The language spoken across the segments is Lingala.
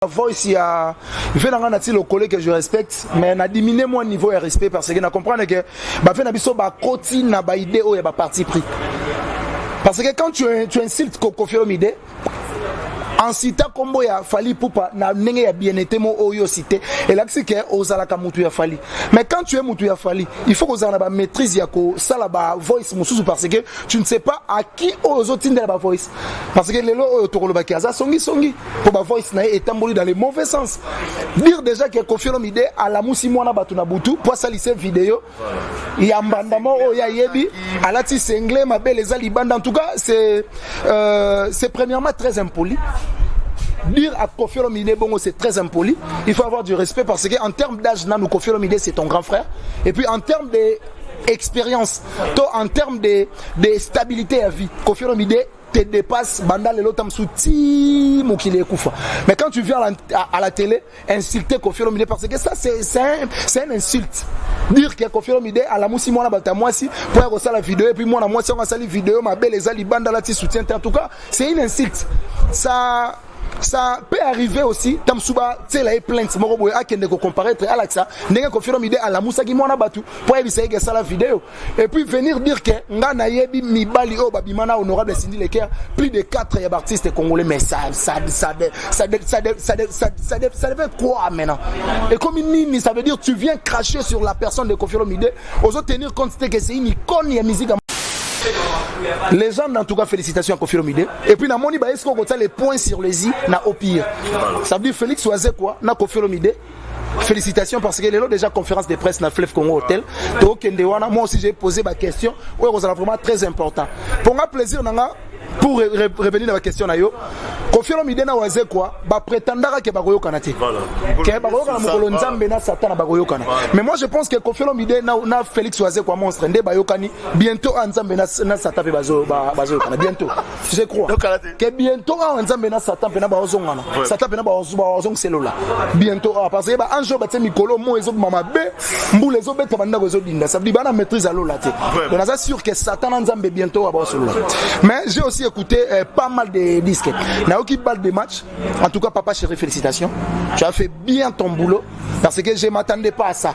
voice il y a le collègue que je respecte mais na diminué mon niveau de respect parce que na comprendre que ba fait na biso ba koti na ba idée o ya ba parti pris parce que quand tu insultes Kofi Olomide en citant combo ya Fally Ipupa na ndenge ya bien été mo oyo cité et là c'est que ozalaka mutu ya Fally mais quand tu es mutu ya Fally il faut que ozala ba maîtrise ya ko sala ba voice mususu parce que tu ne sais pas à qui ozotindela ba voice parce que lelo tokoloba ki aza songi pour ba voice na etamboli dans le mauvais sens dire déjà que Kofi Olomide à la musi mwana batu na butu pour salisse vidéo ya mbandamo o ya yebi alati sengle mabel ezali banda en tout cas c'est premièrement très impoli. Dire à Kofi Olomide bon c'est très impoli. Il faut avoir du respect parce que en termes d'âge, Kofi Olomide c'est ton grand frère. Et puis en termes d'expérience, en termes de stabilité à vie, Kofi Olomide te dépasse banda le lotam souti mokile kufa. Mais quand tu viens à la télé insulter Kofi Olomide parce que ça c'est une insulte. Dire que Kofi Olomide à la musi mona bata moi si pour reçoit la vidéo et puis moi si on a sali vidéo ma belle les ali banda la ti soutien en tout cas c'est une insulte. Ça peut arriver aussi tamsuba tsela et plainte moko boy akende ko comparaître Alexa ndenge Kofi Olomide à la musaki mona batu pour ebisa ege sala vidéo et puis venir dire que nga na yebi mibali o babimana honorable Cindy Leker plus de 4 artistes congolais mais ça devait quoi maintenant et comme nini ça veut dire tu viens cracher sur la personne de Kofi Olomide aux tenir compte que c'est une icône ya musique. Les gens en tout cas félicitations à Kofi Olomide et puis na moni ba est-ce qu'on compte les points sur les i na au pire ça veut dire Félix Oazé quoi na Kofi Olomide félicitations parce que les déjà conférence de presse na Fleuve Congo Hotel to kende wana moi aussi j'ai posé ma question ouais c'est vraiment très important pour moi plaisir nanga pour revenir à la question na yo Kofi Olomide na Oazé quoi ba prétendara que ba koyokana te que ba koyokana mokolo nzambe na Satan ba koyokana mais moi je pense que Kofi Olomide na Félix Oazé quoi monstre nde ba yokani bientôt nzambe na Satan pe bazo yokana bientôt je crois que bientôt nzambe na Satan pe na ba ozongana Satan pe na ba ozong selola bientôt parce que ba anjo ba te mikolo mo ezo mama be mbule ezo beta banda ko ezo dinda ça veut dire ba na maîtrise à lola te donc on est sûr que Satan nzambe bientôt ba selola mais j'ai aussi écouté pas mal de disques qui balle des matchs. En tout cas, papa chéri, félicitations. Tu as fait bien ton boulot parce que je ne m'attendais pas à ça.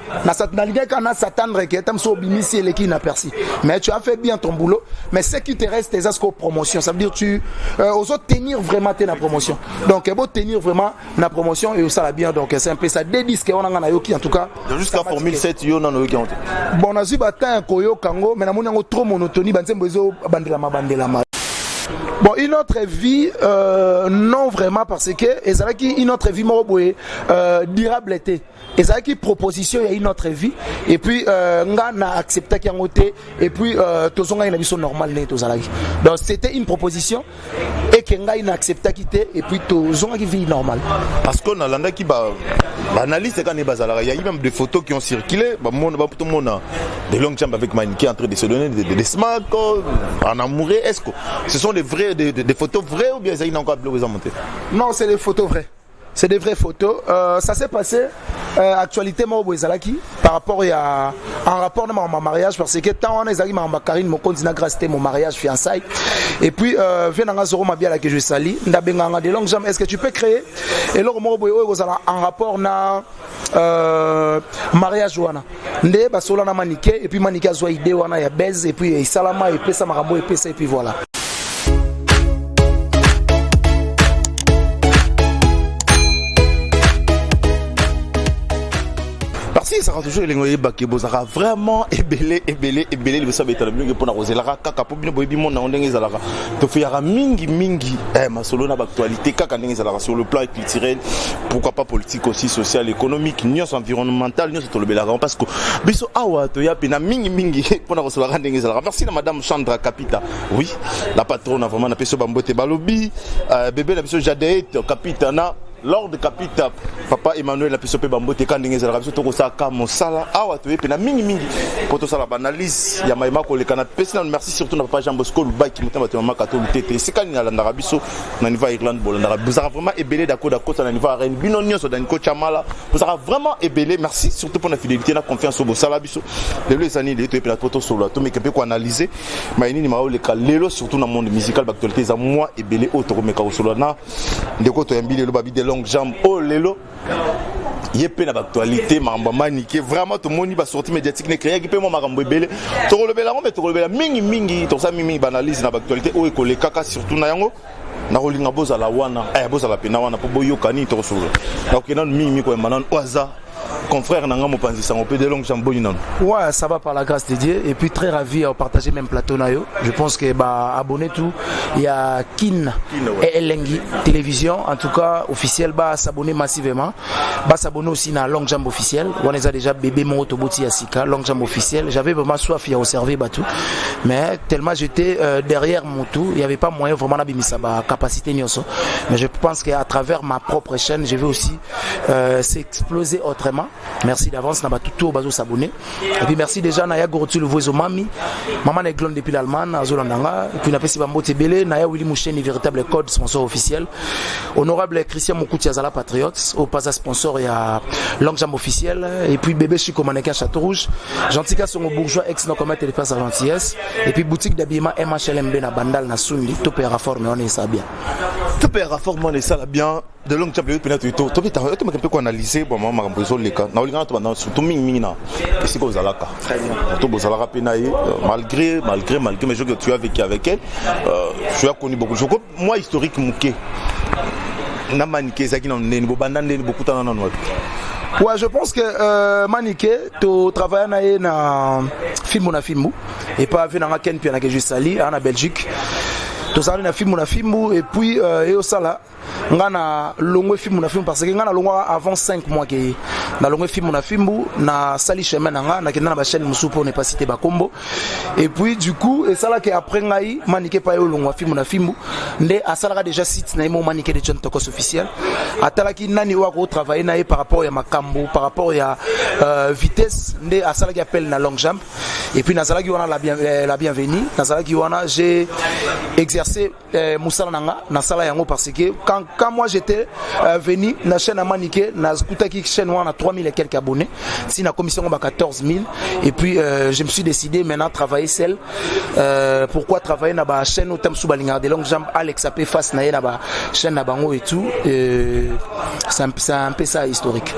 Mais tu as fait bien ton boulot. Mais ce qui te reste, c'est la promotion. Ça veut dire que tu oses tenir vraiment ta promotion. Donc, il faut tenir vraiment la promotion et ça va bien. Donc, c'est un peu ça. Des disques, on a en tout cas. Jusqu'à Formule 7, il y a un bon, on a vu un Koyo Kango, mais on a trop monotonie. Bon, une autre vie, non vraiment parce que une autre vie durable était. Et ça qui proposition il y a une autre vie et puis nga na accepté qu'il y a côté et puis tozonga une vie normale né tozalaki. Donc c'était une proposition et que nga ina accepté quitter et puis tozonga qui vie normale. Parce qu'on a l'anda qui ba analyse quand il y a même des photos qui ont circulé tout le monde des longues jambes avec mannequin en train de se donner des smacks en amoureux. Est-ce que ce sont des photos vraies ou bien ça il encore bloqué monter? Non, c'est des photos vraies. C'est des vraies photos. Ça s'est passé actualité moi par rapport à en rapport de mon mariage parce que tant on est ma Karine mon continent grâce mon mariage fiançailles et puis vient dans zoro ma bien que je sali ndabenganga de longues jambes. Est-ce que tu peux créer et là en rapport na mariage wana nde basola na maniqué et puis maniqué azwa idée wana ya baise et puis salama et pesa marambo et pesa et puis voilà. Ça sera toujours les baquets, ça sera vraiment ébélé, le savez être mieux pour la rosée, la kaka pour bien boire mon nom d'engue zalara. Tu fais yara mingi, ma solo na actualité kaka d'engue zalara sur le plan culturel, pourquoi pas politique aussi, social, économique, nios environnemental, nios sur le belara parce que biso awa to ya pena mingi pour la recevoir d'engue zalara. Merci à madame Chandra Kapita. Oui, la patronne a vraiment appelé so bambote balobi, bébé la biso Jadeit Kapitana. Lors de Capita, papa Emmanuel la pisope bambote quand ndenge zala biso toko saka mosala awa to yepena mingi pour to sala analyse ya maima ko le canat personne merci surtout na papa Jean Bosco Luba qui mutamba to mama kato lutete c'est quand na la biso na niveau Irlande bolanda vous avez vraiment ébélé d'accord na niveau Rennes bino nyonso dans coach Amala vous avez vraiment ébélé merci surtout pour la fidélité la confiance au sala biso les années les to yepena photo solo to mais que peut analyser maini ni mao le lelo surtout dans le monde musical d'actualité za moi ébélé auto mais ka solo na ndeko to yambile lo babi de longue jambe oh lelo yé pe na actualité mamba maniqué vraiment tout monde va sortir médiatique ne créer qui peut moi makambo ebele to kolobela ngo mais to kolobela mingi to ça mingi banalise na actualité o ekole kaka surtout na yango na kolinga bozala wana bozala pena wana po boyokani to solo na okena mingi ko manan oaza confrère Nanga Mopanzi Sangopé de longue jambe non. Ouais, ça va par la grâce de Dieu et puis très ravi à partager même plateau nayo. Je pense que abonné tout, il y a Kin et Elengi télévision en tout cas officiel s'abonner massivement. S'abonner aussi na longue jambe officielle. On a déjà bébé mon autoboti asika longue jambe officielle. J'avais vraiment soif à observer tout. Mais tellement j'étais derrière mon tout, il y avait pas moyen vraiment d'abimisa capacité nyoso. Mais je pense qu'à travers ma propre chaîne, je vais aussi s'exploser autrement. Merci d'avance, n'a pas tout bazo s'abonner. Et puis merci déjà Naya Gorotu le voisin mami, maman est glonde depuis l'Allemagne, Azolandanga. Et puis n'a pas si bambo tebele, Naya Willy Mouchen, véritable code sponsor officiel. Honorable Christian Mokouti Azala Patriots, au pas sponsor il y a Longue Jambe officielle. Et puis bébé Chico Mannequin Château Rouge, Gentika son bourgeois ex no commettre les passes à gentillesse. Et puis boutique d'habillement MHLMB na Bandal na Sundi, tout est réforme on est ça bien. Tout est réforme on est ça bien. De longue jambe peut-être tout vite tu m'as peu analyser bon moi makambo zo leka na olinga to surtout mingi na qu'est-ce que ozalaka très bien to bozalaka penaye malgré mais je que tu as vécu avec elle tu as connu beaucoup je moi historique muke na maniqué zaki na neni bo bandande beaucoup tana na note. Ouais, je pense que Maniké, tu travailles na film et pas avec na Ken puis na que juste sali en Belgique. Tu travailles na film et puis et au sala ngana longo film parce que ngana longo avant 5 mois que na longo film na sali chemin na kenda na ba chaîne musupo ne pas citer ba combo et puis du coup et ça là que après ngai Maniké pa yo longo film ndé asala déjà site na mo Maniké de John Tokos officiel atalaki nani wa ko travailler na par rapport à makambo par rapport à vitesse ndé asala qui appelle na long jump et puis na sala qui wana la bienvenue na sala qui wana j'ai exercé musala nanga na sala yango parce que quand moi j'étais venu na chaîne à Maniké na skutaki chaîne wana 3000 et quelques abonnés si na commission ba 14000 et puis je me suis décidé maintenant travailler seul pourquoi travailler na ba chaîne au thème sous balinga de longue jambe Alex AP face na ba chaîne na bango et tout c'est un peu ça historique.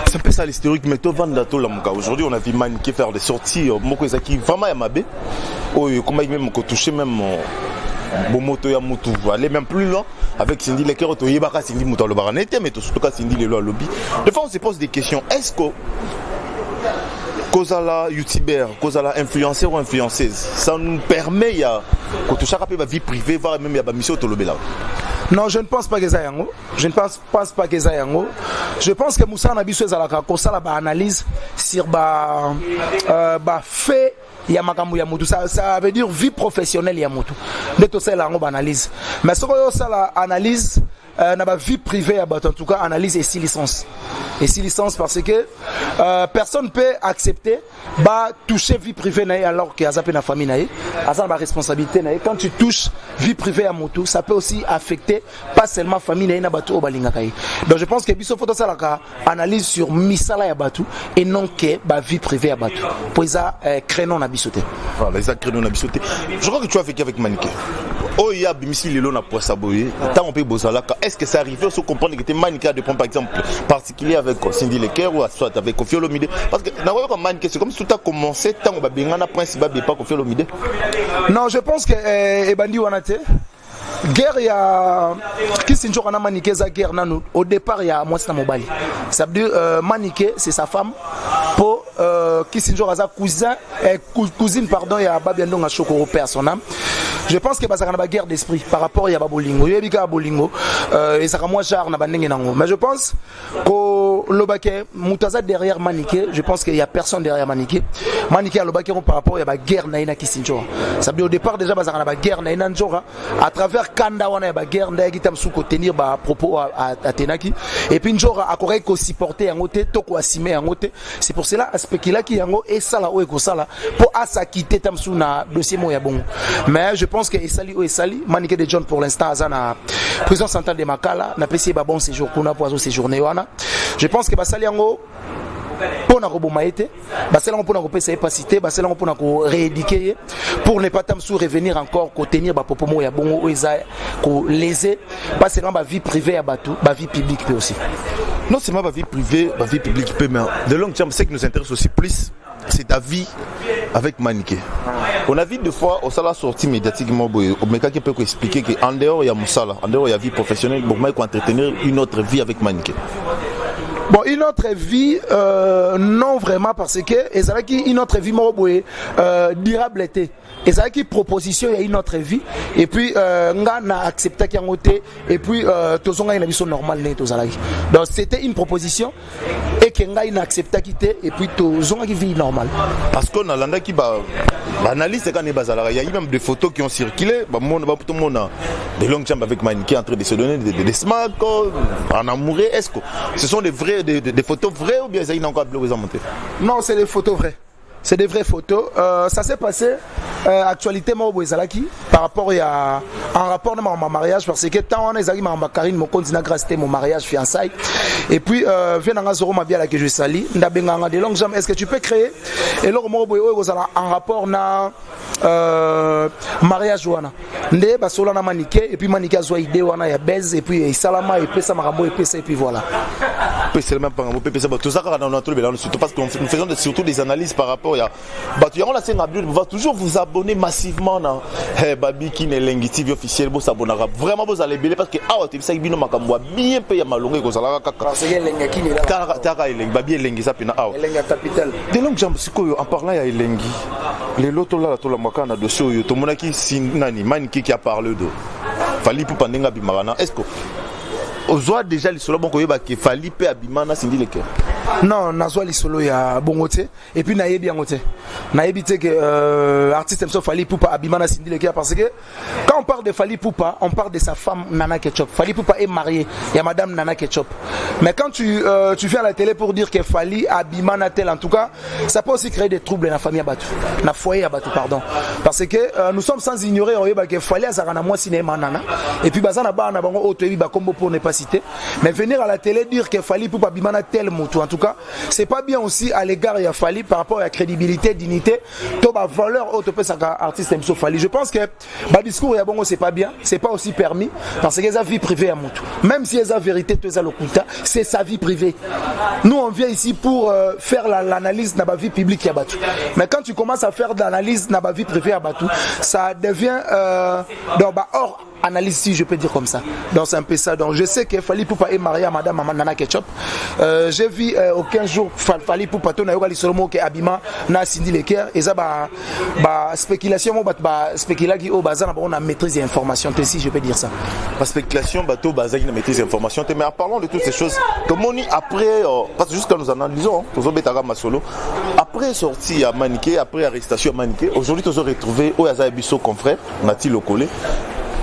C'est un peu ça l'historique mais to vendre to la muka aujourd'hui on a vu Maniké faire des sorties moko ezaki vraiment ya mabe oyo comment même ko toucher même bon moto ya mutu aller même plus loin avec Cindy Leker to yebaka Cindy mutu le baranete mais surtout quand Cindy le lobby de fois on se pose des questions est-ce que Kozala youtubeur, Kozala influenceur ou influenceuse ça nous permet ya ko toucher à la vie privée voir même ya ba mission to lobela. Non, je ne pense pas que ça yango. Je ne pense pas que ça yango. Je pense que Moussa Nabiso ezalaka ko sala ba analyse sur ba fait ya makambo ya mutu ça veut dire vie professionnelle ya mutu. Ndeto sala yango ba analyse. Mais ce que sala analyse na ba vie privée en tout cas analyse et 6 licences. Et 6 licences parce que personne peut accepter toucher vie privée naïe alors qu'il y a zappé na famille naïe. Ça ma responsabilité naïe. Quand tu touches vie privée à moto, ça peut aussi affecter pas seulement famille naïe na batu au balinga kai. Donc je pense que biso photo ça la analyse sur misala ya batu et non que vie privée à batu. Pour ça créneau na bisoté. Voilà, ça créneau na bisoté. Je crois que tu as vécu avec Maniké. Oh il y a bimisi lelo na poisa boye. Tant on peut bozalaka. Est-ce que ça arrive à comprendre que tu Maniké de prendre par exemple particulier avec Cindy Leker ou soit avec Kofi Olomide parce que na comme Maniké c'est comme si tout a commencé tant on va bien na principal pas Kofi Olomide. Non, je pense que ebandi wanate guerre il y a qui c'est toujours na Maniké za guerre nanu au départ il y a moi c'est mobali ça veut dire Maniké c'est sa femme pour qui c'est toujours za cousine pardon il y a babiando nga chokoro père son âme. Je pense que ça a une guerre d'esprit par rapport à Bolingo. Il y a Bolingo et ça a moins cher na bandenge nango. Mais je pense que Lobake Mutaza derrière Maniké, je pense qu'il y a personne derrière Maniké. Maniké à Lobake par rapport à la guerre naïna Kisinjora. Ça veut dire au départ déjà ça a une guerre naïna Njora à travers Kanda wana ba guerre naïna qui tamsu ko tenir ba propos à Tenaki et puis Njora a correct ko supporter en côté to ko assumer en côté. C'est pour cela aspect qu'il a qui yango et ça là ou ko ça là pour asa quitter tamsu na dossier mo ya bon. Mais je pense que Esali Maniké de John pour l'instant à prison centrale de Makala n'a pas essayé bon séjour qu'on a pour séjourner wana. Je pense que Basali yango pour na roboma été basalango pour na kopesa capacité basalango pour na ko rééduquer pour ne pas tamsou revenir encore ko tenir ba popomo ya bongo eza ko léser pas seulement ba vie privée ya batu ba vie publique peut aussi. Non seulement ma vie privée, ma vie publique peut, mais de longue terme, ce qui nous intéresse aussi plus, c'est ta vie avec Maniké. On a vu deux fois au salaire sorti médiatiquement, au mec qui peut expliquer qu'en dehors il y a Moussala, en dehors il y a vie professionnelle, bon, moi il faut entretenir une autre vie avec Maniké. Bon, une autre vie, non vraiment, parce que une autre vie durable était. Et ça qui proposition, il y a une autre vie. Et puis, on a accepté qu'il y a un côté. Et puis, tous on a une vie normale. Donc, c'était une proposition. Et qu'on a accepté qu'il était. Et puis, tous on a une vie normale. Parce qu'on a l'anda qui analyse quand il y a eu même des photos qui ont circulé. Tout le monde a des longues jambes avec Maniké en train de se donner des smacks, en amoureux. Est-ce que ce sont des photos vraies ou bien ça y a encore monté? Non, c'est des photos vraies. C'est des vraies photos. Ça s'est passé actualité par rapport à un rapport de mon mariage parce que tant on est ma Karine mon continent grâce c'était mon mariage fiançailles et puis vient dans Zoro ma bien là que je sali ndabenganga de longues jambes. Est-ce que tu peux créer et là en rapport na mariage wana nde basola na Maniké et puis Maniké a zoa idée wana ya baise et puis salama et puis ça marambo et puis ça et puis voilà. C'est même pas un peu ça tout ça dans notre surtout parce que nous faisons surtout des analyses par rapport à on la scène vous va toujours vous abonner massivement dans Babi qui n'est Lengi TV officiel vous s'abonner vraiment vous allez bien parce que ah tu sais bino makambo bien payer malongé ko sala kaka parce que Lengi qui est là tara Lengi Babi Lengi ça pina ah Lengi capital de longues jambes sikoyo en parlant ya Lengi les loto là to la makana dossier yo to monaki sinani Maniké qui a parlé de Fali pour pandenga bimarana est-ce que Ozoa déjà les solos bon koyeba ke Fali pe abimana sindi leke. Non, nazoa les solos ya bongote et puis nayebi angote. Nayebi te que artiste Mso Fali Poupa abimana sindi leke parce que quand on parle de Fali Poupa, on parle de sa femme Nana Ketchup. Fali Poupa est marié, il y a madame Nana Ketchup. Mais quand tu viens à la télé pour dire que Fali abimana tel en tout cas, ça peut aussi créer des troubles dans la famille Abatu. Na foyer Abatu pardon. Parce que nous sommes sans ignorer oyeba que Fali azarana moi cinéma Nana et puis bazana ba na bango otoyebi ba kombo pour ne pas citer. Mais venir à la télé dire que Fali Poupa bimana tel moto en tout cas, c'est pas bien aussi à l'égard de Fali par rapport à la crédibilité, dignité, to ba valeur auto pe saka artiste Mso Fali. Je pense que ba discours ya bongo c'est pas bien, c'est pas aussi permis parce que sa vie privée à moto. Même si sa vérité to za lokuta, c'est sa vie privée. Nous on vient ici pour faire l'analyse de la vie publique ya batu. Mais quand tu commences à faire de l'analyse de la vie privée à batu, ça devient donc hors analyse si je peux dire comme ça. Donc c'est un peu ça. Donc je sais que Fali Poupa est marié à madame Nana Ketchup. J'ai vu aucun jour Fali Poupa to na yoga lisolomo ke abima na sindi leker et ça ba spéculation mo ba spéculaki au bazana on a maîtrise des informations si je peux dire ça. La spéculation bateau bazaki na maîtrise des informations mais en parlant de toutes ces choses comme on dit après parce que jusqu'à nous analysons tozo betara masolo après sortie à Maniké après arrestation à Maniké aujourd'hui tozo retrouver au Yaza Biso confrère Nati Lokole.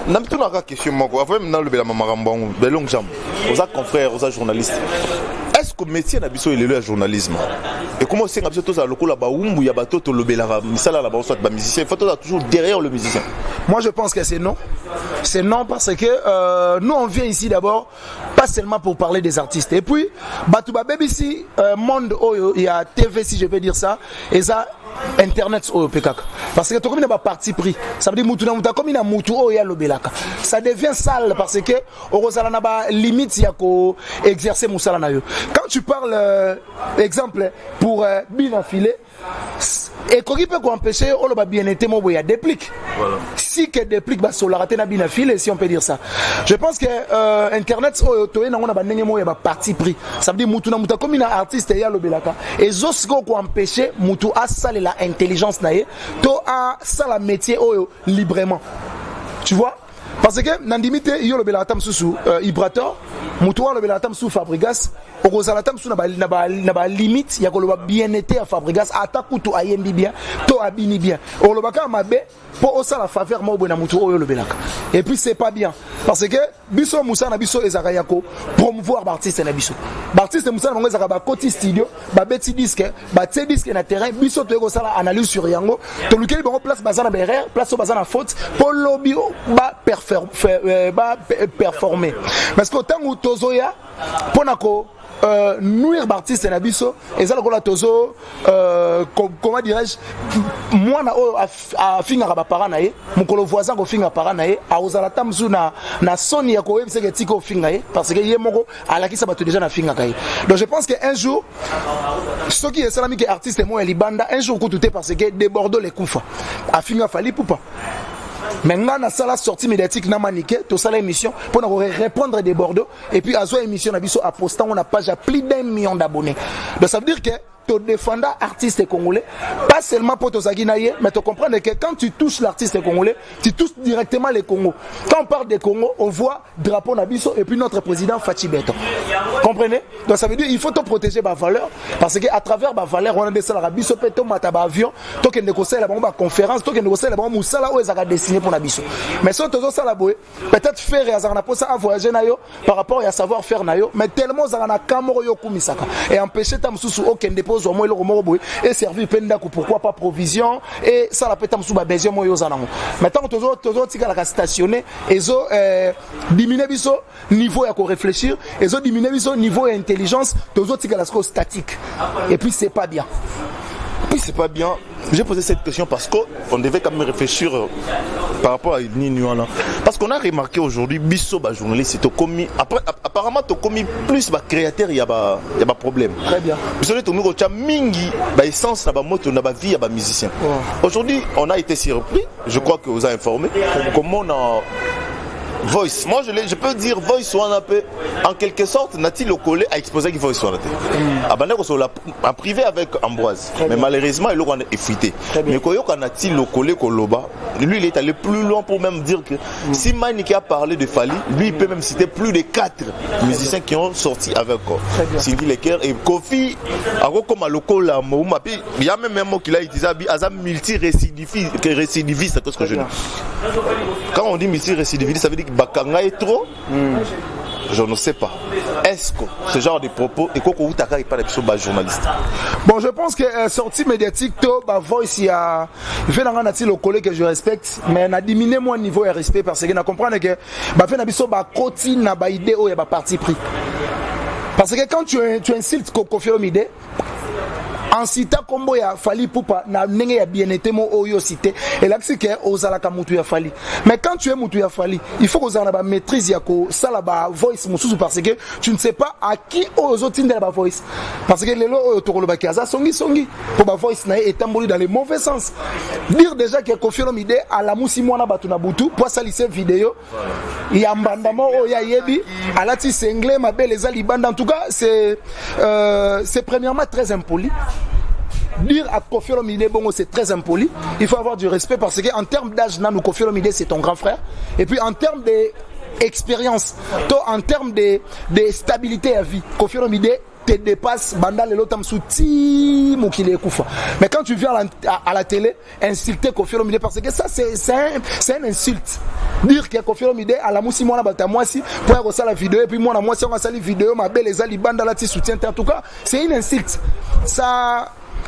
N'a pas une question moi avant même dans le mamarambon de longues jambes aux confrères aux journalistes est-ce que métier na biso il est le journalisme et comment c'est que tous à lokola ba umbu ya bato to lobela misala la ba soit ba musicien il faut toujours derrière le musicien. Moi je pense que c'est non parce que nous on vient ici d'abord pas seulement pour parler des artistes et puis Batouba Baby ici monde oyo il y a TV si je peux dire ça et ça internet au PKK parce que comme il n'a pas parti pris ça veut dire mutu na muta comme il a mutu o ya lobelaka ça devient sale parce que orozala na ba limite ya ko exercer musala na yo quand tu parles exemple pour bien filer et qu'on peut empêcher on va bien être mon boya déplique voilà. Si que déplique bah sur la raté na bien filer si on peut dire ça je pense que internet o to na on a ba ndenge mo ya ba parti pris ça veut dire mutu na muta comme il a artiste ya lobelaka et zosko ko empêcher mutu a sale la intelligence naie to a ça la métier librement tu vois parce que nandimite yo le belatam sous Ibrator mutuwa le belatam sous Fabregas okozalatam sous na ba limite ya koloba bien-être à Fabregas atakutu ayembi bien to abini bien olobaka mabe pour osa la faveur mo bona mutu oyo le belaka et puis c'est pas bien parce que biso musa na biso ezaka yako promouvoir l'artiste na biso l'artiste musa na ngeza ba koti studio ba beti disque ba te disque na terrain biso to eko sala analyse sur yango to lukeli bango place bazana ba erreur place o bazana faute pour lobby ba performer parce que tant tozoya ponako nuire artiste na biso ezala kola tozo comment dirais-je moi na a finga ba parents na ye mukolo voisin ko finga parents na ye a ozala tamzu na soni ya ko webse ke tiko finga ye parce que ye moko alakisa bato déjà na finga kai. Donc je pense que un jour ce qui est salami que artiste moi libanda un jour tout parce que de Bordeaux les kufa a finga fali poupa. Maintenant, on a la sortie médiatique na maniqué, tout ça l'émission pour nous répondre des Bordeaux et puis à soit émission à postant on a page à plus d'1 million d'abonnés. Donc ça veut dire que tu défends artiste congolais, pas seulement pour Tozaginaye, mais tu comprends que quand tu touches l'artiste congolais, tu touches directement les Congos. Quand on parle des Congos, on voit drapeau Nabiso et puis notre président Fachi Beto. Comprenez? Donc ça veut dire qu'il faut te protéger ma valeur parce qu'à travers ma valeur, on a des salariés Biso Peto Mataba avion, toi qui négocier la bombe conférence, toi qui négocier la bombe Moussala où ils ont dessiné pour Nabiso. Mais si on te ça la boue, peut-être faire et azarna pour ça à voyager nayo par rapport à savoir faire nayo, mais tellement zarana kamoro yo kumisaka et empêcher tamsusu aucun dépôt et servir pendaku pourquoi pas provision et ça la pétam sous besoin moi yo zanango maintenant toujours tika la stationner ezo diminuer biso niveau à ko réfléchir ezo diminuer biso niveau intelligence toujours tika la statique et puis c'est pas bien. Oui, c'est pas bien. J'ai posé cette question parce qu'on devait quand même réfléchir par rapport à Ninuana. Parce qu'on a remarqué aujourd'hui, Bisso, journaliste, apparemment, tu as commis plus de créateurs, il y a des problèmes. Très bien. Bisso, tu as mingi, essence, moto, vie, musicien. Aujourd'hui, on a été surpris, je crois que vous avez informé, comment on a. Voice, moi je peux dire Voice One peu en quelque sorte Nati Lokole a exposé que Voice One en privé avec Ambroise mais malheureusement il a effrité mais quand Nati Lokole Koloba lui il est allé plus loin pour même dire que si Maniki a parlé de Fali lui il peut même citer plus de 4 musiciens qui ont sorti avec Sylvie Lecker et Kofi comme à Lokola il y a même un mot qu'il a utilisé Azam multi-récidiviste c'est ce que je dis quand on dit multi-récidiviste ça veut dire que Bakanga est trop je ne sais pas. Est-ce que ce genre de propos et qu'on pas les journalistes? Bon, je pense que sortie médiatique, Voice, il y a le collègue que je respecte, mais on a diminué mon niveau de respect parce que je comprends que il y a parti pris. Parce que quand tu insultes Kofi Olomide, en citant combo ya Fali Poupa na nenge ya bien été mo oyo cité et là c'est que ozalaka mutu ya Fali mais quand tu es mutu ya Fali il faut que ozala ba maîtrise ya ko sala ba voice mususu parce que tu ne sais pas à qui ozotindela ba voice parce que lelo oyo tokoloba kaza songi pour ba voice na etamboli dans le mauvais sens dire déjà que Kofi Olomide à la musi mwana batu na butu pour saliser vidéo ya mbandamo o ya yebi alati sengle ma belle ezali banda en tout cas c'est premièrement très impoli. Dire à Kofi Olomide bon c'est très impoli. Il faut avoir du respect parce que en termes d'âge, Kofi Olomide c'est ton grand frère. Et puis en termes d'expérience, en termes de stabilité à vie, Kofi Olomide te dépasse banda le lotam souti mokile kufa. Mais quand tu viens à la télé insulter Kofi Olomide parce que ça c'est une insulte. Dire que Kofi Olomide à la musi mona bata moi si pour avoir ça la vidéo et puis moi si on a sali vidéo ma belle ezali banda la ti soutien en tout cas c'est une insulte.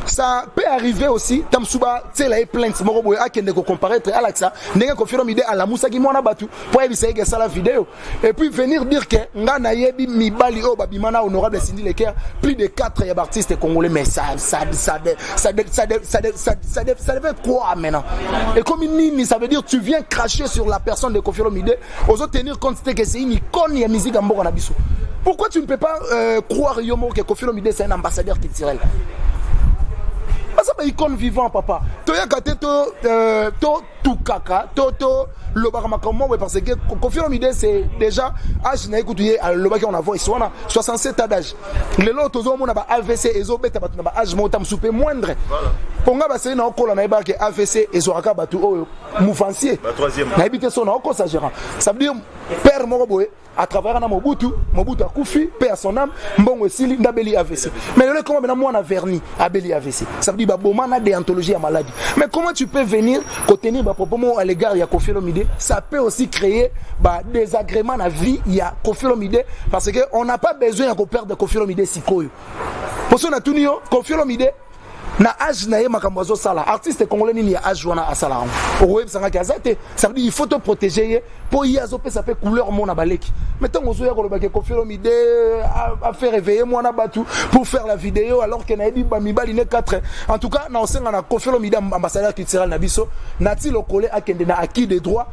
Ça peut arriver aussi tamsuba tsela et plainte moko boy akende ko comparaître à l'axa ndenge Kofi Olomide à la musa ki mona batu pour ebisa que ça la vidéo et puis venir dire que nga na yebi mibali o babimana honorable Cindy Lecker plus de 4 artistes congolais mais ça devait quoi maintenant et comme nini ça veut dire tu viens cracher sur la personne de Kofi Olomide aux tenir compte que c'est une icône ya musique en Mboka na biso. Pourquoi tu ne peux pas croire yomo que Kofi Olomide c'est un ambassadeur culturel? Ça c'est une icône vivant papa. Toya kate to kaka to lobaka comment parce que Kofi Olomide c'est déjà âge na écouter lobaka on a voice on a 67 ans d'âge. Les autres tozo mona ba AVC ezo beta batu na ba âge montam soupe moindre. Ponga ba c'est na okola na ba ke AVC ezo aka batu o mouvancier. La troisième. Na habité son oko ça gérant. Ça veut dire père moko boy à travers na Mobutu a Koufi paix à son âme mbongo sili ndabeli AVC. Mais le comment maintenant moi on a verni abeli AVC. Ça veut dire ba boma na déontologie à maladie. Mais comment tu peux venir contenir ba propos à l'égard ya Kofi Olomide? Ça peut aussi créer des agréments dans la vie il y a Kofi Olomide parce que on n'a pas besoin de perdre Kofi Olomide sikoyo. Pour ça on a tout nion Kofi Olomide na âge na ye makambo azo sala artiste congolais nini ya âge wana asala ngo owe sanga kazate ça veut dire il faut te protéger pour y azo pe ça fait couleur mona baleki maintenant ozo ya koloba ke Koffi Olomide a fait réveiller moi na batu pour faire la vidéo alors que na ebi ba mibali ne 4 en tout cas na osenga na Koffi Olomide ambassadeur culturel na biso nati lokole akende na acquis des droits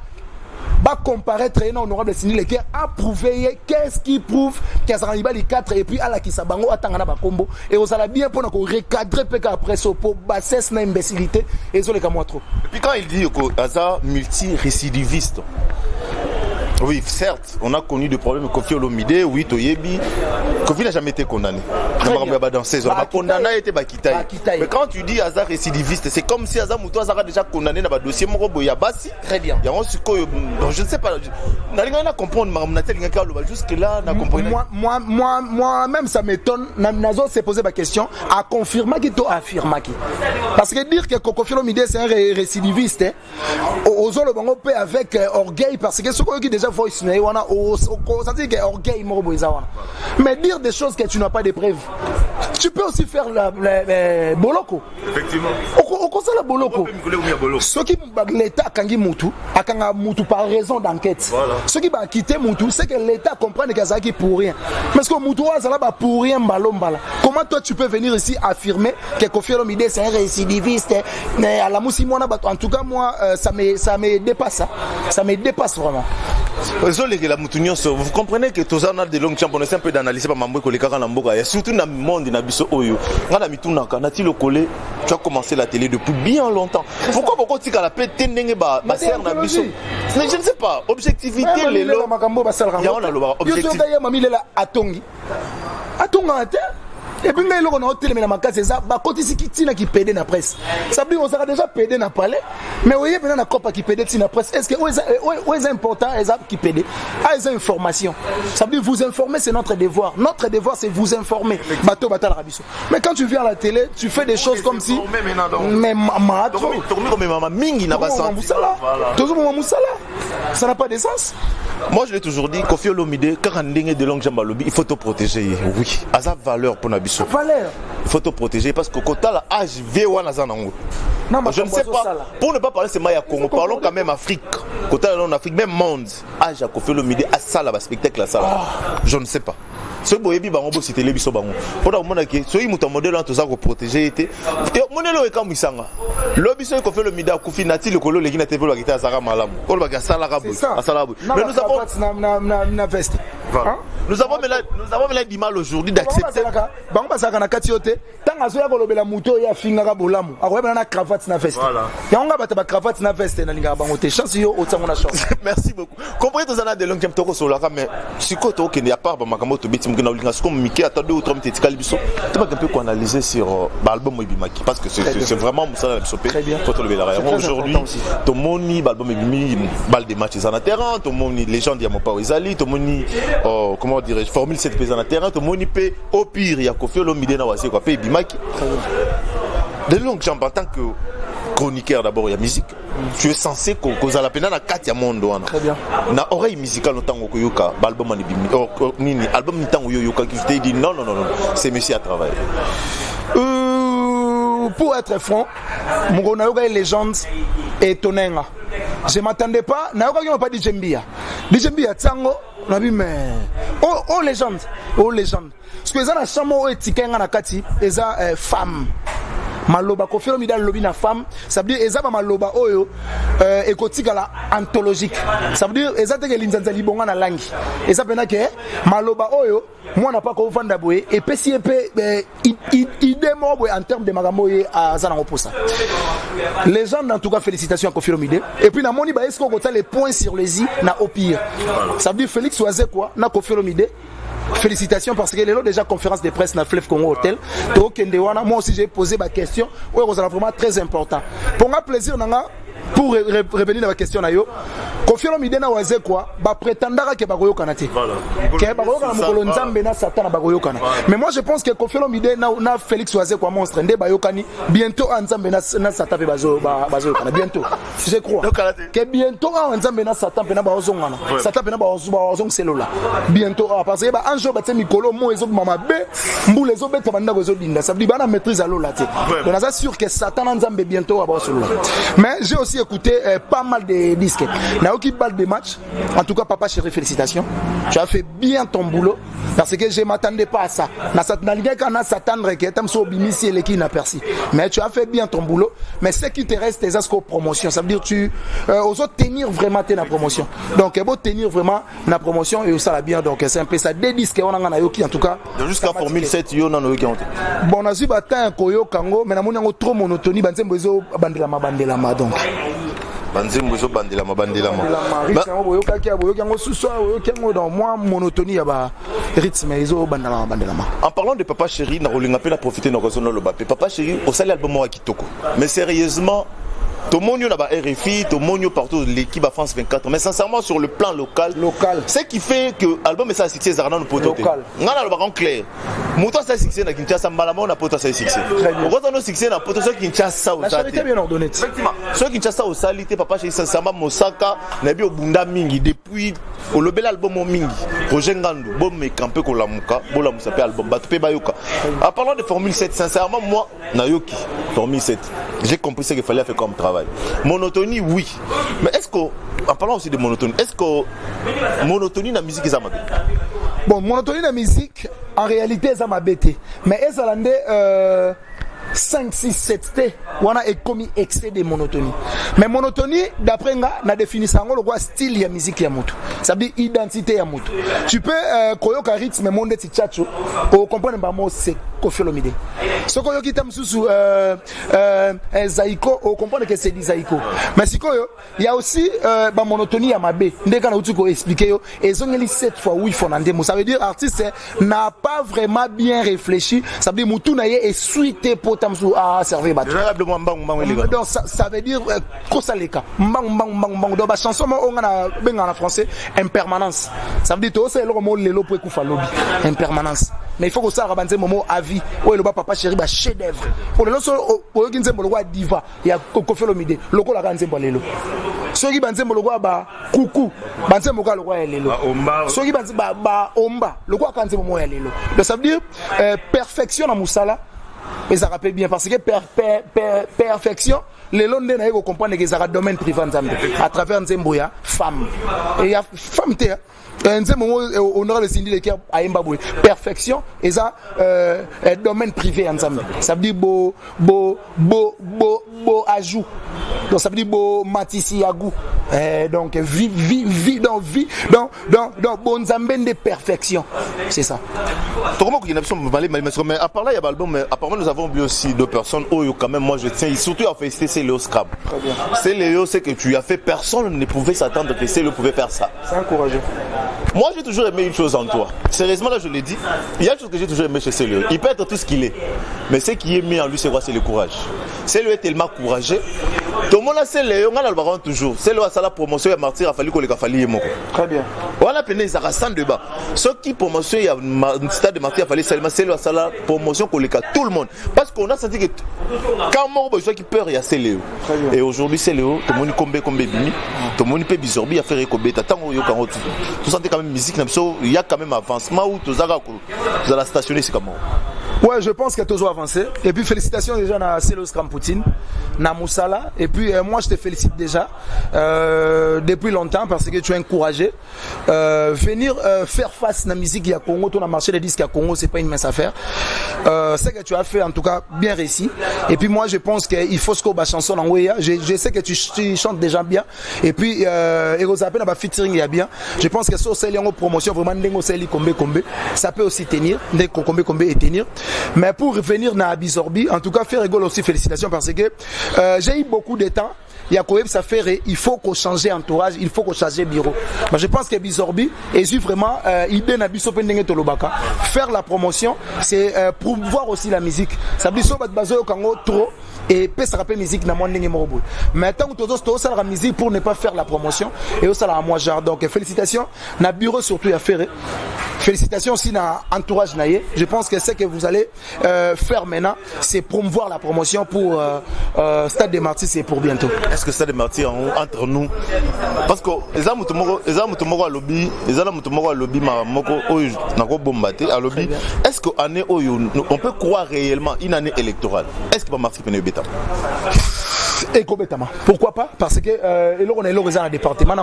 va comparaître un honorable Sini Leker a prouvé qu'est-ce qui prouve qu'il y a Ibali 4 et puis à la Kisabango atangana ba combo et on s'ala bien pour recadrer PK après ça pour bassesse na imbécilité et zo les moi trop. Et puis quand il dit que Aza multi-récidiviste. Oui, certes, on a connu des problèmes. Koffi Olomide, oui, Toyebi. Koffi n'a jamais été condamné. On a condamné, il était Bakitaï. Mais quand tu dis Hazard récidiviste, c'est comme si Hazard Moutou Hazard a déjà condamné dans le dossier Morobo Yabasi. Très bien. Je ne sais pas. Je n'arrive pas à comprendre. Jusque-là, moi-même, ça m'étonne. Nazo s'est posé ma question. À confirmer qu'il t'a affirmé. Parce que dire que Koffi Olomide, c'est un récidiviste, aux autres, on peut avec orgueil, parce que ce qui déjà voice ça dit que orgueil mais dire des choses que tu n'as pas de preuves tu peux aussi faire la boloko effectivement au ça la boloko ce qui l'état kangi mutu akanga mutu par raison d'enquête ce qui va quitter mutu c'est que l'état comprend que ça qui pour rien parce que mutu ça là pour rien balombala comment toi tu peux venir ici affirmer que Koffi Olomide c'est un récidiviste mais à la musimona en tout cas moi ça me dépasse ça me dépasse vraiment. Vous comprenez que tous on a des longues champs, on essaie un peu d'analyser par Mambo les Karamboga et surtout dans le monde dans biso oyo. On a mis tout na kanati le collé. Tu as commencé la télé depuis bien longtemps. Pourquoi tu as la paix tendenge ba ser na biso? Je ne sais pas. Objectivité les lots. Il y a on a le objectif. Yo mami lela atongi. Atonga ate. Et puis là on a hôtel mais la makase ça ba côté si qui pédé na presse ça veut dire on sera déjà pédé na palais mais voyez maintenant na copa qui pédé na presse est-ce que est important qui pédé les informations ça veut dire vous informer c'est notre devoir c'est vous informer bateau batal rabiso mais quand tu viens à la télé tu fais des choses comme si mais ça n'a pas de sens. Moi je l'ai toujours dit Koffi Olomide quand on est de longue jambe il faut te protéger oui à sa valeur pour nabiso valeur il faut te protéger parce que quand tu as l'âge V1 je ne sais pas pour ne pas parler c'est Maya Congo parlons quand même Afrique quand tu es en Afrique même monde âge à Koffi Olomide à ça là spectacle à ça je ne sais pas ce boyebi bango c'était les biso bango pour monde que so yimuta modèle en tout ça pour protéger était monelo e kamisanga le biso Koffi Olomide a kufi nati le kolo legi na TV la guitare sara malam ko ba ka sala rabu asala mais nous avons na veste nous avons du mal aujourd'hui d'accepter bango basaka na katiote tanga zo ya kolobela muto ya finga ka bolamu akoyeba na cravate na veste yanga bata ba cravate na veste na linga bango te chance yo otango na chance. Merci beaucoup comprenez tous ana de long time toko solo mais sikoto okende ya part ba makambo to beti mukina ulinga comme Mickey attendez autre petit calibiso tu vas un peu analyser sur l'album Ibimaki parce que c'est vraiment ça la biso faut te lever la raison aujourd'hui to moni album Ibimi balle des matchs en terrain to moni légende ya Mopa Wezali to moni comment dirais-je formule 7 pays en terrain to moni pe au pire ya Koffi Olomide na wasi quoi pe Ibimaki de longue jambe en tant que chroniqueur d'abord il y a musique tu es censé causer la peine na kati ya mondo wana très bien na oreille musicale notango ko yoka album ani bimi nini album nitango yo yoka qui te dit non c'est monsieur à travailler pour être franc mon nayoka légende étonnant je m'attendais pas nayoka qui m'a pas dit Djembia tango na bi mais oh légende parce que ça na chamo etikenga na kati eza femme maloba Koffi Olomide lobi na femme ça veut dire ezaba maloba oyo ekotika la anthologique ça veut dire ezate ke linzanza libonga na langi eza pena ke maloba oyo moi na pas ko vanda boye et pesi epé idée mobo en termes de magambo ye azana oposa les gens en tout cas félicitations à Koffi Olomide et puis na moni ba est-ce qu'on les points sur les i na au pire ça veut dire Félix Oazé quoi na Koffi Olomide. Félicitations parce que les déjà conférence de presse na Fleuve Congo Hotel moi aussi j'ai posé ma question ouais c'est vraiment très important pour moi plaisir nanga pour revenir à la question na yo Koffi Olomide na waze quoi ba prétendara ke bagoyo kanate ke bagoyo kana mukolo nzambe na satana bagoyo kana mais moi je pense que Koffi Olomide na Félix waze quoi monstre nde bayokani bientôt nzambe na satape bazo kana bientôt je crois que bientôt nzambe na satape na bazongana satape na bazong selola bientôt parce que ba projet batie mikolo mo ezo mama be mbula ezo beta banda ezo dinda ça veut dire bana maîtrise à l'olate donc ça sûr que Satan nzambe bientôt va sur là mais j'ai aussi écouté pas mal de disques naoki balle de match en tout cas papa chéri félicitations tu as fait bien ton boulot parce que je m'attendais pas à ça na Satan liga kana s'attendre que tam so bimisi et qui n'a perçu mais tu as fait bien ton boulot mais ce qui te reste c'est asco promotion ça veut dire tu aux autres tenir vraiment la promotion donc il faut tenir vraiment la promotion et ça la bien donc c'est un peu ça des disques on a yoki en tout cas jusqu'à Formule 7 yo na yoki on bon na ziba ta koyo kango mais na moni ngo trop monotonie banzembo ezo bandela ma donc banzembo ezo bandela ma boyo kaki boyo kango suso boyo kango dans moi monotonie ya ba rythme ezo bandela ma en parlant de Papa Chéri na rolinga pe na profiter na raison le bapé Papa Chéri au sali album wa kitoko mais sérieusement tout le monde y a RFI, tout le monde y a partout l'équipe à France 24. Mais sincèrement sur le plan local, ce qui fait que l'album est ça succès Zarana nous pote. On a le baron clair. Mouton ça succès na Kinshasa Malamo na pote ça succès. On a nos succès na pote ça Kinshasa au Sali. La charité bien ordonnée. Effectivement. Ceux Kinshasa au Salité Papa Chéri sincèrement Mosaka na bi obunda mingi depuis au lobel album mingi. Roger Ngandou bon me campé ko la muka, bo la musa pe album batu pe bayoka. En parlant de Formule 7 sincèrement moi na yoki Formule 7. J'ai compris ce qu'il fallait faire comme travail. Monotonie, oui. Mais est-ce que, en parlant aussi de monotonie, est-ce que monotonie dans la musique est amabé? Bon, monotonie dans la musique, en réalité, c'est amabé. Mais est-ce que 5, 6, 7 T, on a commis excès de monotonie. Mais monotonie, d'après nga, na définition, on le style de musique ya mutu. Ça veut dire identité ya mutu. Tu peux koyoka rythme monde ti tchatcho, ou comprendre ba mo c'est Koffi Olomide. Ce koyo ki tam susu Zaiko, ou comprendre que c'est di Zaiko. Mais si koyo, il y a aussi ba monotonie ya mabe. Ndeka na utu ko expliquer yo, et zongeli 7 fois oui fonandemo. Ça veut dire artiste n'a pas vraiment bien réfléchi. Ça veut dire mutu na ye est suité pour à servir battu. Donc ça veut dire kosaleka mbang donc la chanson on a ben en français impermanence. Ça veut dire tout c'est le mot lelo pour kufa lobby impermanence. Mais il faut que ça rabanze momo avis. Ouais le Papa Chéri ba chef d'œuvre. Pour le pour qui nzembo le roi diva il y a Koffi Olomide loko la kanzembo lelo. Ceux qui banzembo le roi ba coucou banzembo ka le roi lelo. Ceux qui banzembo ba omba le roi kanzembo mo lelo. Donc ça veut dire perfection na musala. Et ça rappelle bien parce que perfection, les Londres n'ont pas compris que ça a domaine privé à travers Nzemboya, femme. Et il y a femme, on aura le syndic qui a Mbaboué. Perfection, et ça, domaine privé ensemble. Ça veut dire beau ajout. Donc ça veut dire beau matissi agou. Donc vie dans bon zambène de perfection. C'est ça. Mais à part là, il y a l'album, mais apparemment nous avons vu aussi deux personnes. Oh, quand même, moi je tiens, surtout à féliciter c'est Léo Scrab. C'est Léo, c'est que tu as fait, personne ne pouvait s'attendre que c'est Léo pouvait faire ça. C'est encourageant. Moi j'ai toujours aimé une chose en toi. Sérieusement, là je l'ai dit, il y a une chose que j'ai toujours aimé chez Céléo. Il peut être tout ce qu'il est, mais ce qui est mis en lui, c'est quoi? C'est le courage. Céléo est tellement courageux. Tout le monde a Céléo, on a le baron toujours. Céléo a ça la promotion, il y a martyr, il a fallu qu'on les fallu. Très bien. Voilà, peine, ils rassemblent de bas. Ceux qui promotion, il y a un stade de martyr, il a fallu seulement Céléo a ça la promotion qu'on les cas tout le monde. Parce qu'on a senti que quand on a besoin qui peur, il y a Céléo. Et aujourd'hui, Céléo, tout le monde combien bimi, tout le monde peut bizorbi à faire écober. Tant qu'on tout sentez quand même musique, il y a quand même avancement où tout ça la stationner, c'est comment? Ouais, je pense qu'il a toujours avancé. Et puis félicitations déjà à Célos Kampoutine, na Moussala. Et puis moi je te félicite déjà depuis longtemps parce que tu es encouragé. Venir faire face à la musique à Congo, ton marché des disques à Congo, c'est pas une mince affaire. C'est que tu as fait en tout cas bien réussi. Et puis moi je pense qu'il faut ce qu'on va chanson en Ouéa. Je sais que tu chantes déjà bien. Et puis Erosapen a featuring il y a bien. Je pense que sur cette promotion vraiment Ndengo Seli Kombe, ça peut aussi tenir. Ndengo Kombe et tenir. Mais pour revenir à Bizorbi, en tout cas, faire rigolo aussi, félicitations parce que j'ai eu beaucoup de temps. Il y a quand même ça fait, il faut qu'on change entourage, il faut qu'on change bureau. Mais je pense que Bizorbi est vraiment idée na biso pendenge tolobaka. Faire la promotion, c'est promouvoir aussi la musique. Ça veut dire que bazo kango trop et peut se rappeler musique na mondenge morobo. Mais tant que tous ça la musique pour ne pas faire la promotion et ça la moi genre donc félicitations na bureau surtout à faire. félicitations aussi à entourage naïe. Je pense que ce que vous allez faire maintenant, c'est promouvoir la promotion pour Stade des Martyrs, c'est pour bientôt. Est-ce que Stade des Martyrs entre nous, parce que les amis à lobby, est-ce que année on peut croire réellement une année électorale? Est-ce que va marquer une bêta? Et complètement. Pourquoi pas? Parce que on est là dans le département.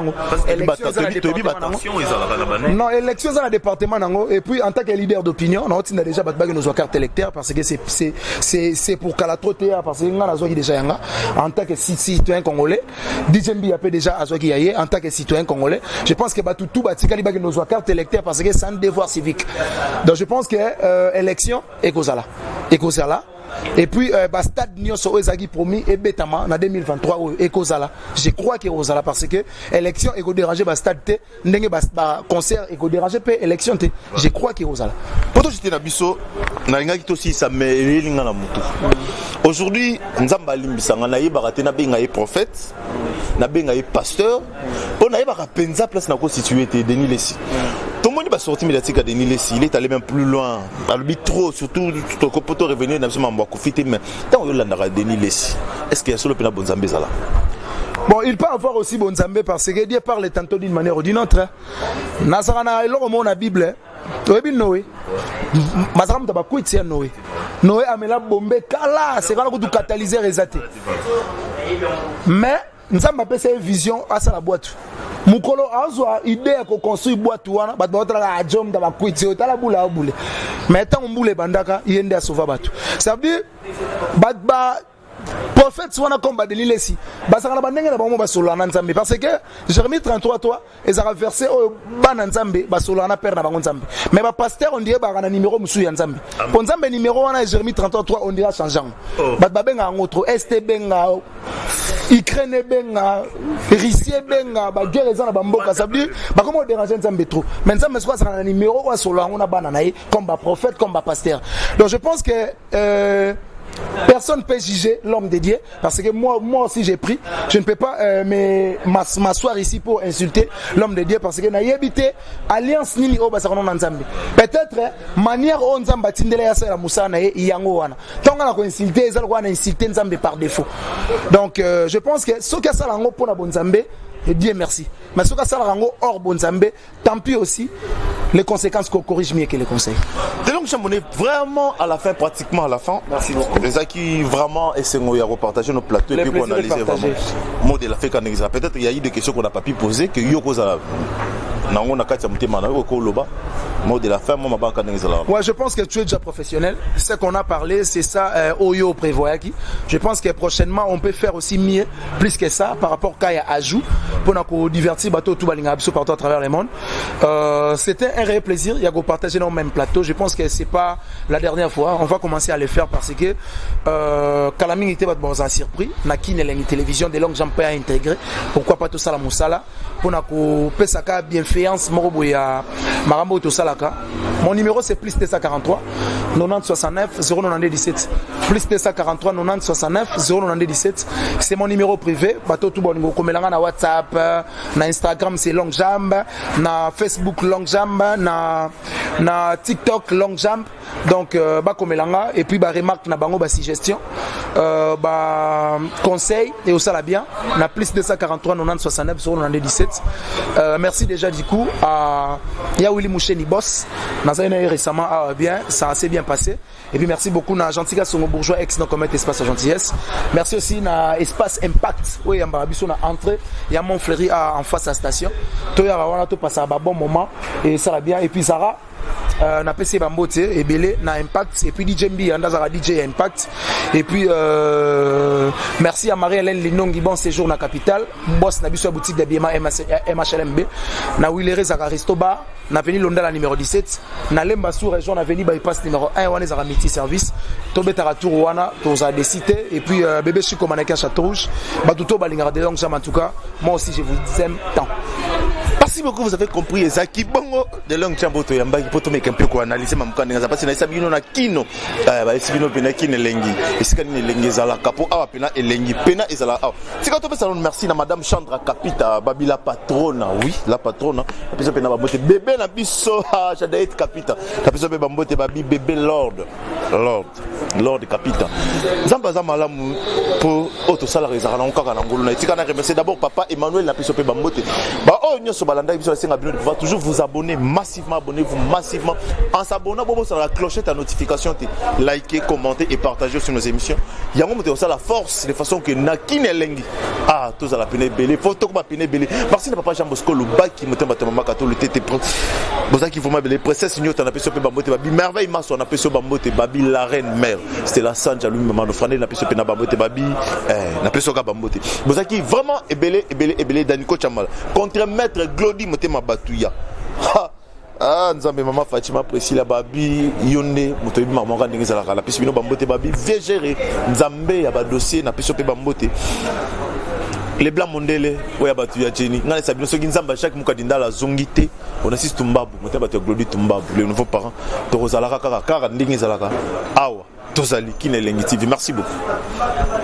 Non, élection dans le département. Et puis en tant que leader d'opinion, on a déjà nos cartes électeurs parce que c'est pour Calatroté parce que on a déjà en tant que citoyen congolais. DJMB a déjà en tant que citoyen congolais. Je pense que tout batikali nos cartes électeurs parce que c'est un devoir civique. Donc je pense que élection est causala. Et puis stade nyonso ezaki promis et betama en 2023 et kozala. Je crois que kozala parce que élection et déranger stade te ndenge concert et déranger pe élection te. Je crois que kozala. Poto j'étais na biso na lingaki aussi ça me linga na mutu. Aujourd'hui nzamba limbisanga na yeba te na benga ye prophète na benga ye pasteur on a yeba penza place na constituer te Denis Lessi. Tout le monde va sortir médiatique à Denis Lessi, il est allé même plus loin. Il trop, surtout, pour revenir dans le profiter, mais tant que l'on a Denis Lessi, est-ce qu'il y a solo Pena Bonzambé là? Bon, il peut avoir aussi Bonzambé parce que Dieu parle tantôt d'une manière ou d'une autre. Nazarana, il a la Bible. Tu as vu Noé? Mazaram t'a pas quitté Noé. Noé a mis la bombe, kala, c'est quand tu catalyser les athées. Mais, nous avons appelé cette vision à la boîte. Mukolo azwa idée ko construire boîte wana bat ba tra ajom da ba kwiti otala bula bule mais tant mbule bandaka yende asova batu ça veut dire ba prophète wana komba de lilesi basaka bandenge na bango basolana nzambe parce que Jérémie 33 toi ezara verset o bana nzambe basolana père na bango nzambe mais ba pasteur on dirait ba na numéro musu ya nzambe pour nzambe numéro wana Jérémie 33 3 on dirait changeant ba benga ngotro ST benga Ukraine benga Russie benga ba guerre ezana ba mboka ça veut dire ba comment déranger nzambe trop mais nzambe soit ça na numéro wa solana on a bana naï comme ba prophète comme ba pasteur donc je pense que personne ne peut juger l'homme de Dieu parce que moi aussi j'ai pris. Je ne peux pas m'asseoir ici pour insulter l'homme de Dieu parce que n'a habité alliance nini o basakono nzambe. Peut-être manière o nzamba tindele ya sala musa na yango wana. Tonga na ko insulter ezalo ko na insulter nzambe par défaut. Donc je pense que ce que ça lango pour na bonzambe et Dieu merci. Mais ce que ça lango hors bonzambe, tant pis aussi les conséquences qu'on corrige mieux que les conseils. Donc on est vraiment à la fin, pratiquement à la fin. Merci beaucoup. Les gens qui vraiment essaient de repartager nos plateaux et puis qu'on analyse vraiment le mot de la fête. Peut-être qu'il y a eu des questions qu'on n'a pas pu poser que Yoko Zala. Ouais, je pense que tu es déjà professionnel. Ce qu'on a parlé, c'est ça, Oyo Prévoyaki. Je pense que prochainement, on peut faire aussi mieux, plus que ça, par rapport à Kaya Ajou, pour nous divertir bateau tout partout à travers le monde. C'était un réel plaisir. Il y a qu'on partager dans le même plateau. Je pense que c'est pas la dernière fois. On va commencer à le faire parce que Kalaming était dans un surpris. Naki n'est une télévision de longue jambe à intégrer. Pourquoi pas tout ça la moussala pour nous pesaka bienfaisance moroboya marambo to salaka. Mon numéro c'est plus 243 90 69 092 17 plus 243 90 69 092 17. C'est mon numéro privé. Bato tout bon komelanga na WhatsApp, na Instagram c'est Longue Jambe, na Facebook Longue Jambe, na TikTok Longue Jambe. Donc ba komelanga et puis ba remarque na bango ba suggestion ba conseil et au sala bien na plus 243 90 69 092 17. Merci déjà du coup à Yaouli Moucheni Boss. Récemment bien, ça a assez bien passé. Et puis merci beaucoup à Gentilga Songo Bourgeois ex non commettre espace à gentillesse. Merci aussi à Espace Impact. Oui, il y a entrée, il y a Montfleury en face à la station. Tout a passé un bon moment et ça va bien. Et puis Zara na PC Bambote et Belé na Impact et puis DJMB Andazara DJ Impact et puis merci à Marie-Hélène Linongi bon séjour na capitale boss na biso boutique de BMA MHLMB na Willery Zara Restoba na avenue Londala numéro 17 na Lemba sous région na avenue bypass numéro 1 wana Zara Miti service tobetara tour wana toza des cités et puis bébé Chico Manaka Château Rouge batuto balingara de longue jambe en tout cas moi aussi je vous aime tant. Merci. Merci beaucoup, vous avez compris. Ezaki bongo de longue chamboto yamba qui poto meka mpe ko analyser mamukanga za pasi na isa bino na kino. Ba isi bino pena kino elengi. Esika ni elengi zala kapo awa pena elengi pena ezala awa. Sika to pesa merci na madame Chandra Kapita babi la patrona. Oui, la patrona. Pesa pena ba bébé na biso Jadaït Kapita. Pesa be bambote babi bébé Lord Kapita. Zamba za malamu pour auto salarié za na nkaka na ngulu na etika na remercier d'abord papa Emmanuel na piso pe bambote. Ba oh nyoso balanda biso senga bino de pouvoir toujours vous abonner massivement, abonnez-vous massivement en s'abonnant bobo sur la clochette à notification, liker, commenter et partager sur nos émissions. Yango moto ça la force de façon que na kinelengi tous à la peine belé photo ko ba peine belé. Merci na papa Jean Bosco le baki motemba temba kato le tété bozaki faut ma belé princesse nyota na piso pe bambote babi merveille maso na piso bambote babi la reine mère. C'était la Sanja lui maman de Frané na piso pe na bambote babi na piso ka bambote. Bozaki vraiment ebelé Daniko Chamal contre maître Glody motema batuya. Nzambe mama Fatima Priscilla babi yonde motobi maman ka ndenge zala la piso bino bambote babi végéré Nzambe ya ba dossier na piso pe bambote. Les blancs mondele oya batu ya Jenny ngale sabino soki nzamba chaque mukadinda la zongité on assiste Tumbabu motema batu Glody Tumbabu le nouveau parent to rozala kaka ndenge zala awa tozali kinelengi TV. Merci beaucoup.